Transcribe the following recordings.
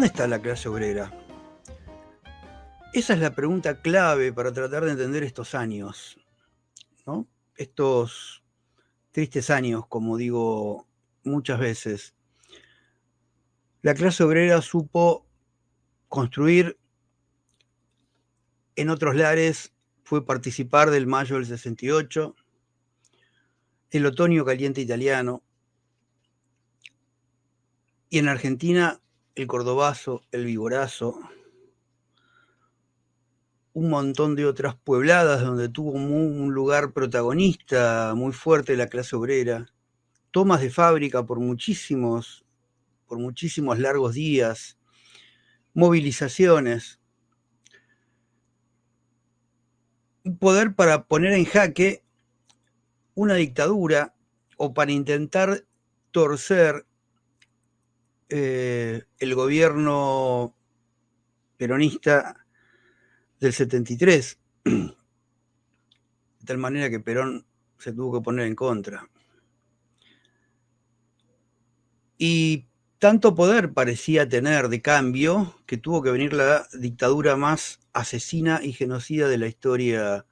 ¿dónde está la clase obrera? Esa es la pregunta clave para tratar de entender estos años, ¿no? Estos tristes años, como digo muchas veces. La clase obrera supo construir en otros lares, fue participar del mayo del 68, el otoño caliente italiano, y en Argentina el cordobazo, el vigorazo, un montón de otras puebladas donde tuvo un lugar protagonista muy fuerte la clase obrera, tomas de fábrica por muchísimos largos días, movilizaciones, un poder para poner en jaque una dictadura o para intentar torcer el gobierno peronista del 73, de tal manera que Perón se tuvo que poner en contra. Y tanto poder parecía tener de cambio que tuvo que venir la dictadura más asesina y genocida de la historia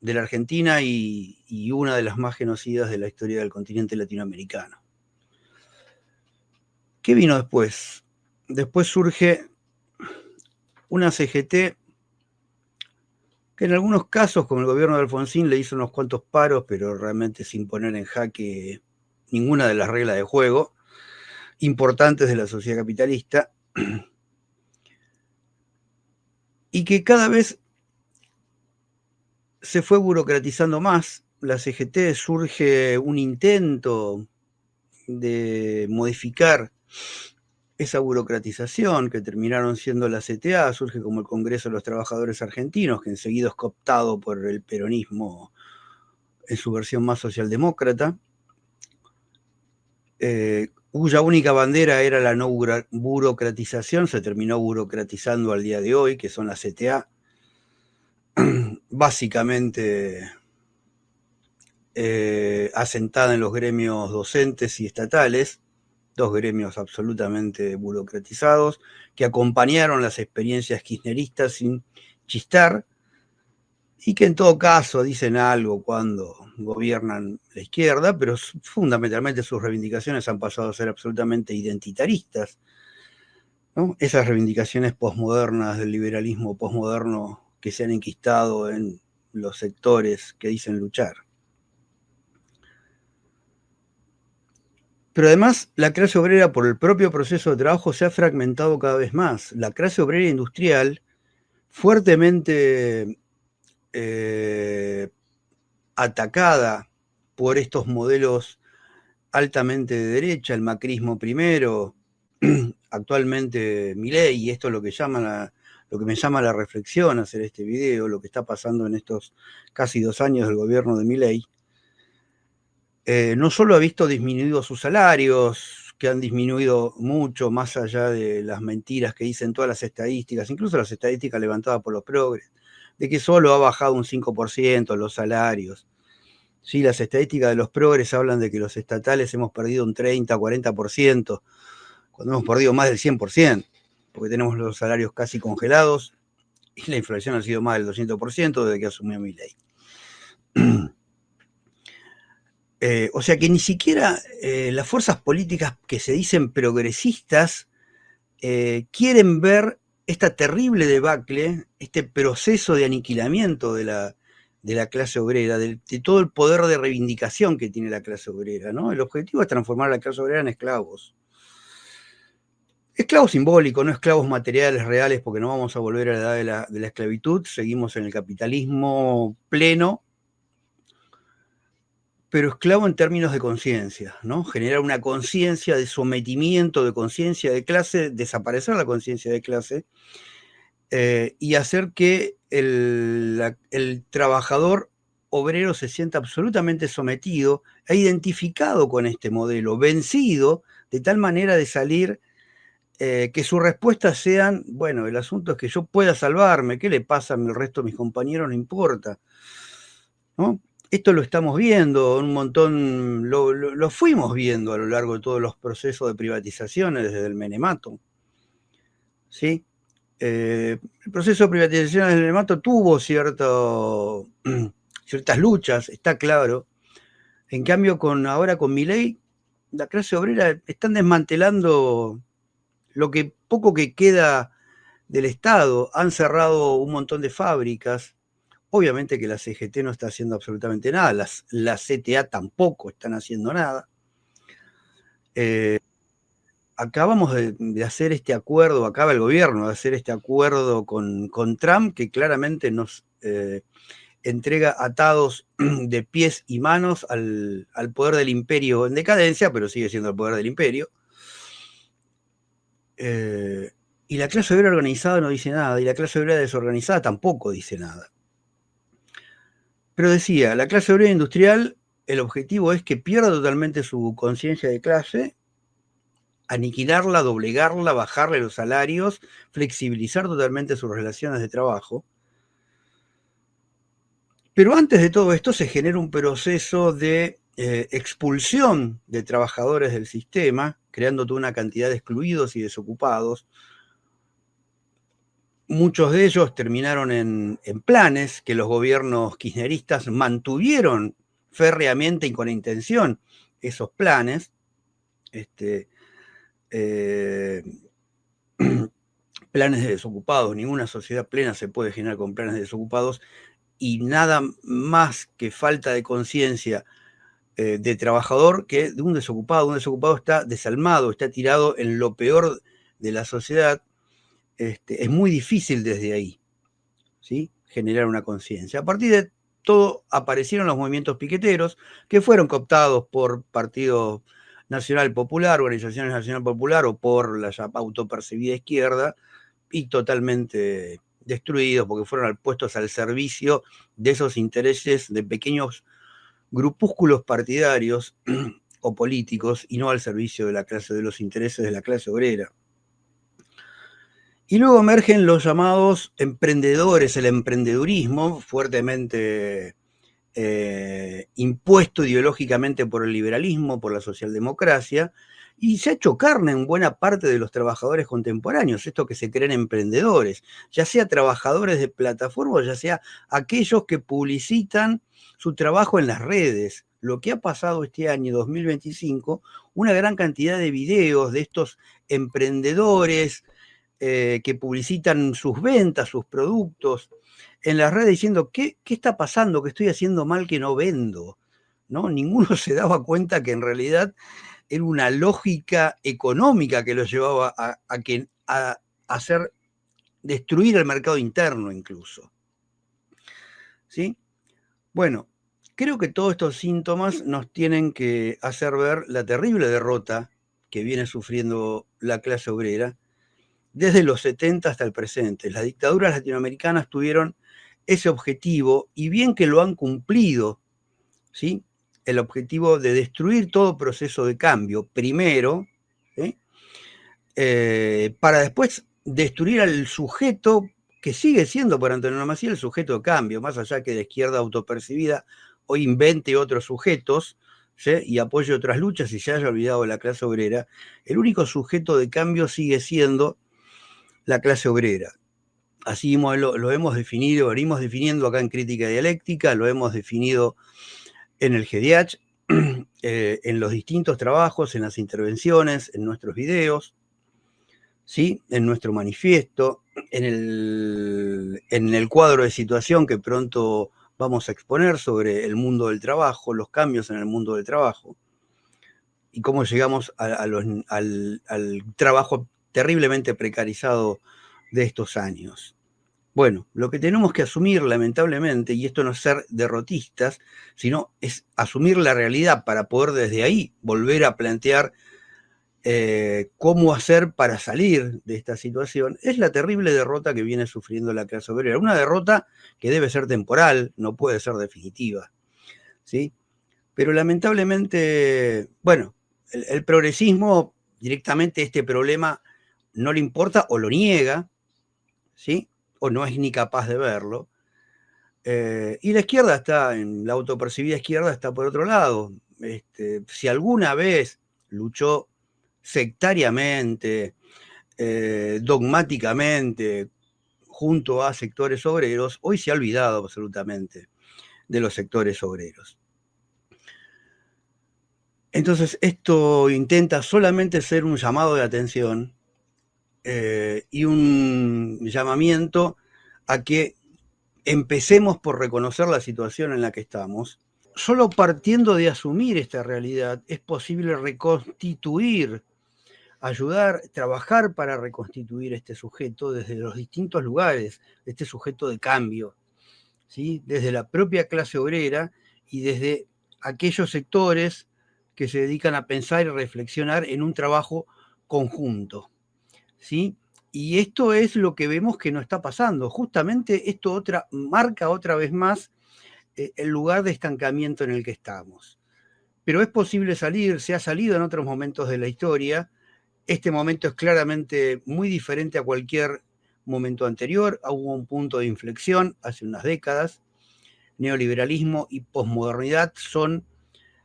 de la Argentina y una de las más genocidas de la historia del continente latinoamericano. ¿Qué vino después? Después surge una CGT que en algunos casos, como el gobierno de Alfonsín, le hizo unos cuantos paros, pero realmente sin poner en jaque ninguna de las reglas de juego importantes de la sociedad capitalista, y que cada vez se fue burocratizando más. La CGT surge un intento de modificar esa burocratización que terminaron siendo la CTA, surge como el Congreso de los Trabajadores Argentinos, que enseguida es cooptado por el peronismo en su versión más socialdemócrata, cuya única bandera era la no burocratización, se terminó burocratizando al día de hoy, que son las CTA, básicamente asentada en los gremios docentes y estatales, dos gremios absolutamente burocratizados, que acompañaron las experiencias kirchneristas sin chistar, y que en todo caso dicen algo cuando gobiernan la izquierda, pero fundamentalmente sus reivindicaciones han pasado a ser absolutamente identitaristas, ¿no? Esas reivindicaciones posmodernas del liberalismo posmoderno que se han enquistado en los sectores que dicen luchar. Pero además la clase obrera, por el propio proceso de trabajo, se ha fragmentado cada vez más. La clase obrera industrial, fuertemente atacada por estos modelos altamente de derecha, el macrismo primero, actualmente Milei, y esto es lo que me llama la reflexión hacer este video, lo que está pasando en estos casi 2 años del gobierno de Milei. No solo ha visto disminuidos sus salarios, que han disminuido mucho más allá de las mentiras que dicen todas las estadísticas, incluso las estadísticas levantadas por los progres, de que solo ha bajado un 5% los salarios. Sí, las estadísticas de los progres hablan de que los estatales hemos perdido un 30, 40%, cuando hemos perdido más del 100%, porque tenemos los salarios casi congelados y la inflación ha sido más del 200% desde que asumió Milei. O sea que ni siquiera las fuerzas políticas que se dicen progresistas quieren ver esta terrible debacle, este proceso de aniquilamiento de la clase obrera, de todo el poder de reivindicación que tiene la clase obrera, ¿no? El objetivo es transformar a la clase obrera en esclavos. Esclavos simbólicos, no esclavos materiales reales, porque no vamos a volver a la edad de la esclavitud, seguimos en el capitalismo pleno, pero esclavo en términos de conciencia, ¿no? Generar una conciencia de sometimiento, de conciencia de clase, desaparecer la conciencia de clase, y hacer que el trabajador obrero se sienta absolutamente sometido e identificado con este modelo, vencido, de tal manera de salir, que sus respuestas sean, bueno, el asunto es que yo pueda salvarme, ¿qué le pasa a el resto de mis compañeros? No importa, ¿no? Esto lo estamos viendo un montón, lo fuimos viendo a lo largo de todos los procesos de privatizaciones desde el menemato. ¿sí? El proceso de privatización del Nemato tuvo ciertas luchas, está claro. En cambio, ahora con Milei, la clase obrera están desmantelando lo que poco que queda del Estado. Han cerrado un montón de fábricas. Obviamente que la CGT no está haciendo absolutamente nada, las CTA tampoco están haciendo nada. Acabamos de hacer este acuerdo, acaba el gobierno de hacer este acuerdo con Trump, que claramente nos entrega atados de pies y manos al poder del imperio en decadencia, pero sigue siendo el poder del imperio. Y la clase obrera organizada no dice nada, y la clase obrera desorganizada tampoco dice nada. Pero decía, la clase obrera industrial, el objetivo es que pierda totalmente su conciencia de clase, aniquilarla, doblegarla, bajarle los salarios, flexibilizar totalmente sus relaciones de trabajo. Pero antes de todo esto se genera un proceso de expulsión de trabajadores del sistema, creando toda una cantidad de excluidos y desocupados. Muchos de ellos terminaron en planes que los gobiernos kirchneristas mantuvieron férreamente y con intención esos planes. Planes de desocupados. Ninguna sociedad plena se puede generar con planes de desocupados, y nada más que falta de conciencia de trabajador que de un desocupado. Un desocupado está desalmado, está tirado en lo peor de la sociedad. Es muy difícil desde ahí, ¿sí?, generar una conciencia. A partir de todo aparecieron los movimientos piqueteros, que fueron cooptados por Partido Nacional Popular, Organizaciones Nacional Popular, o por la ya autopercibida izquierda, y totalmente destruidos porque fueron puestos al servicio de esos intereses de pequeños grupúsculos partidarios o políticos, y no al servicio de la clase, de los intereses de la clase obrera. Y luego emergen los llamados emprendedores, el emprendedurismo, fuertemente impuesto ideológicamente por el liberalismo, por la socialdemocracia, y se ha hecho carne en buena parte de los trabajadores contemporáneos, estos que se creen emprendedores, ya sea trabajadores de plataforma, ya sea aquellos que publicitan su trabajo en las redes. Lo que ha pasado este año 2025, una gran cantidad de videos de estos emprendedores que publicitan sus ventas, sus productos en las redes, diciendo, ¿qué está pasando? ¿Qué estoy haciendo mal que no vendo? ¿No? Ninguno se daba cuenta que en realidad era una lógica económica que los llevaba a hacer destruir el mercado interno incluso. ¿Sí? Bueno, creo que todos estos síntomas nos tienen que hacer ver la terrible derrota que viene sufriendo la clase obrera desde los 70 hasta el presente. Las dictaduras latinoamericanas tuvieron ese objetivo, y bien que lo han cumplido, ¿sí?, el objetivo de destruir todo proceso de cambio, primero, ¿sí?, para después destruir al sujeto que sigue siendo por antonomasia el sujeto de cambio, más allá que la izquierda autopercibida hoy invente otros sujetos, ¿sí?, y apoye otras luchas y se haya olvidado de la clase obrera. El único sujeto de cambio sigue siendo la clase obrera. Así lo hemos definido, venimos definiendo acá en Crítica Dialéctica, lo hemos definido en el GDH, en los distintos trabajos, en las intervenciones, en nuestros videos, ¿sí?, en nuestro manifiesto, en el cuadro de situación que pronto vamos a exponer sobre el mundo del trabajo, los cambios en el mundo del trabajo, y cómo llegamos al trabajo terriblemente precarizado de estos años. Bueno, lo que tenemos que asumir, lamentablemente, y esto no es ser derrotistas, sino es asumir la realidad para poder desde ahí volver a plantear cómo hacer para salir de esta situación, es la terrible derrota que viene sufriendo la clase obrera. Una derrota que debe ser temporal, no puede ser definitiva, ¿sí? Pero lamentablemente, bueno, el progresismo directamente este problema no le importa o lo niega, ¿sí?, o no es ni capaz de verlo. Y la izquierda está, la autopercibida izquierda está por otro lado. Si alguna vez luchó sectariamente, dogmáticamente junto a sectores obreros, hoy se ha olvidado absolutamente de los sectores obreros. Entonces, esto intenta solamente ser un llamado de atención y un llamamiento a que empecemos por reconocer la situación en la que estamos. Solo partiendo de asumir esta realidad es posible reconstituir, ayudar, trabajar para reconstituir este sujeto desde los distintos lugares, este sujeto de cambio, ¿sí? Desde la propia clase obrera y desde aquellos sectores que se dedican a pensar y reflexionar en un trabajo conjunto, ¿sí? Y esto es lo que vemos que no está pasando. Justamente esto marca otra vez más el lugar de estancamiento en el que estamos. Pero es posible salir, se ha salido en otros momentos de la historia. Este momento es claramente muy diferente a cualquier momento anterior. Hubo un punto de inflexión hace unas décadas. Neoliberalismo y posmodernidad son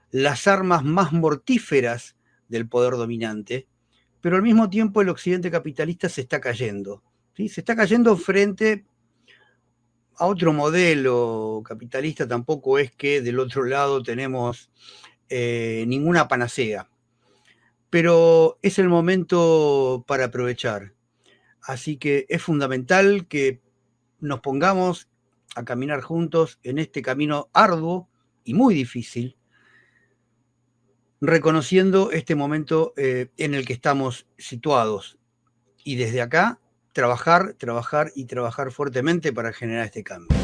las armas más mortíferas del poder dominante, pero al mismo tiempo el occidente capitalista se está cayendo. ¿Sí? Se está cayendo frente a otro modelo capitalista. Tampoco es que del otro lado tenemos ninguna panacea, pero es el momento para aprovechar. Así que es fundamental que nos pongamos a caminar juntos en este camino arduo y muy difícil, reconociendo este momento en el que estamos situados. Y desde acá, trabajar y trabajar fuertemente para generar este cambio.